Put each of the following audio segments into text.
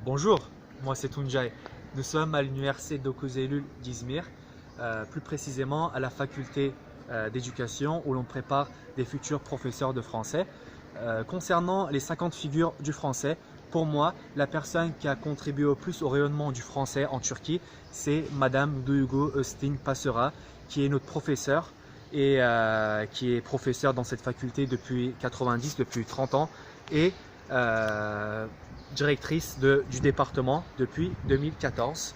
Bonjour, moi c'est Tunjai. Nous sommes à l'université d'Okuzeyluul d'Izmir, plus précisément à la faculté d'éducation où l'on prépare des futurs professeurs de français. Concernant les 50 figures du français, pour moi, la personne qui a contribué au plus au rayonnement du français en Turquie, c'est Madame Duygu Öztin Pasöra, qui est notre professeure et qui est professeure dans cette faculté depuis 30 ans et directrice du département depuis 2014.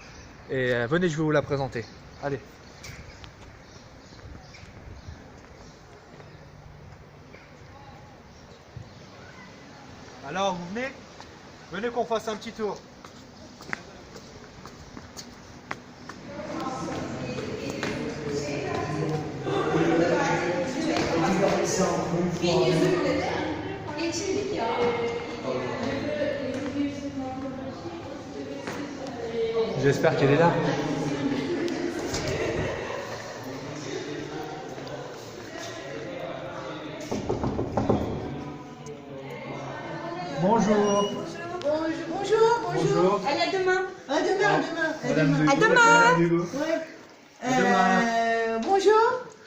Et venez, je vais vous la présenter. Allez. Alors, vous venez? Venez qu'on fasse un petit tour. J'espère qu'elle est là. Bonjour. Bonjour. Allez, à demain. À demain. À demain. Ouais. Bonjour.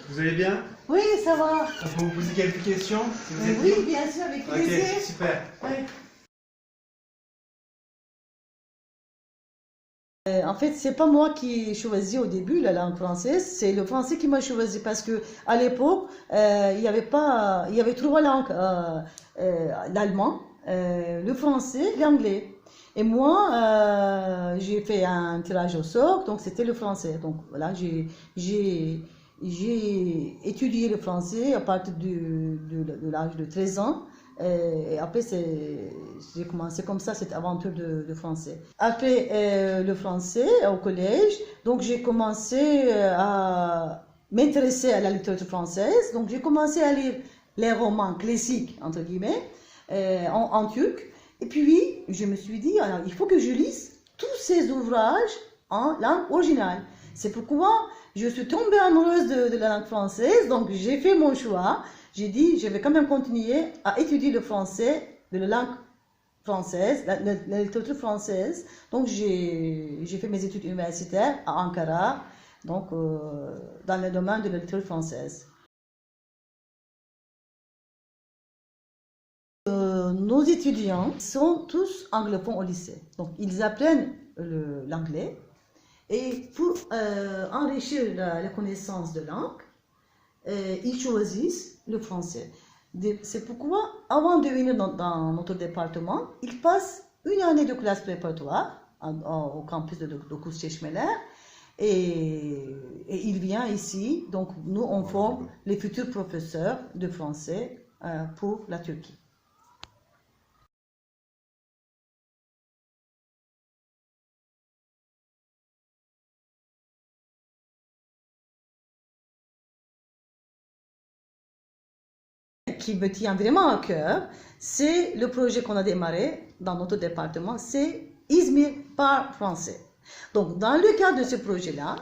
Vous allez bien? Oui, ça va. On peut vous poser quelques questions si vous êtes Oui, libre? bien sûr, avec plaisir. Ok, super. Ouais. En fait, c'est pas moi qui ai choisi au début la langue française, c'est le français qui m'a choisi parce que à l'époque, il y avait trois langues, l'allemand, le français, l'anglais. Et moi, j'ai fait un tirage au sort, donc c'était le français. Donc voilà, j'ai étudié le français à partir de l'âge de 13 ans. Et après, j'ai commencé comme ça cette aventure de français. Après le français au collège, donc j'ai commencé à m'intéresser à la littérature française. Donc j'ai commencé à lire les romans classiques, entre guillemets, en turc. Et puis, je me suis dit, alors, il faut que je lise tous ces ouvrages en langue originale. C'est pourquoi je suis tombée amoureuse de la langue française. Donc j'ai fait mon choix. J'ai dit, je vais quand même continuer à étudier le français, de la langue française, la littérature française. Donc, j'ai fait mes études universitaires à Ankara, donc dans le domaine de la littérature française. Nos étudiants sont tous anglophones au lycée. Donc, ils apprennent l'anglais. Et pour enrichir la connaissance de langue, ils choisissent le français. C'est pourquoi, avant de venir dans notre département, ils passent une année de classe préparatoire au campus de Dokuz-Çeşmeler et ils viennent ici. Donc, nous, on forme les futurs professeurs de français pour la Turquie. Qui me tient vraiment à cœur, c'est le projet qu'on a démarré dans notre département, c'est Izmir par français. Donc, dans le cadre de ce projet-là,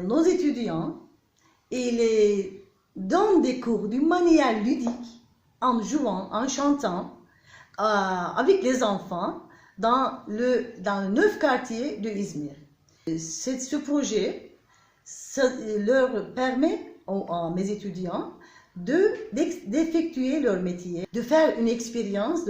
nos étudiants, ils donnent des cours d'une manière ludique, en jouant, en chantant, avec les enfants, dans 9 quartiers de Izmir. Ce projet leur permet à mes étudiants d'effectuer leur métier, de faire une expérience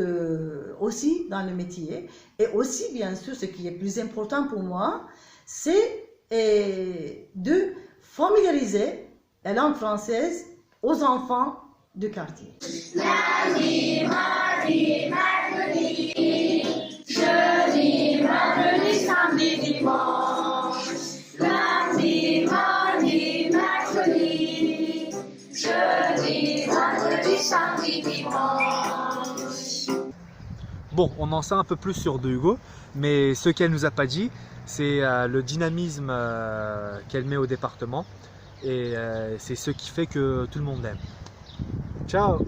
aussi dans le métier. Et aussi, bien sûr, ce qui est plus important pour moi, c'est de familiariser la langue française aux enfants du quartier. Lundi, mardi, mercredi, jeudi, vendredi, samedi, dimanche. Lundi, mardi, mercredi, jeudi, vendredi, samedi, dimanche. Bon, on en sait un peu plus sur Duygu, mais ce qu'elle nous a pas dit, c'est le dynamisme qu'elle met au département et c'est ce qui fait que tout le monde l'aime. Ciao!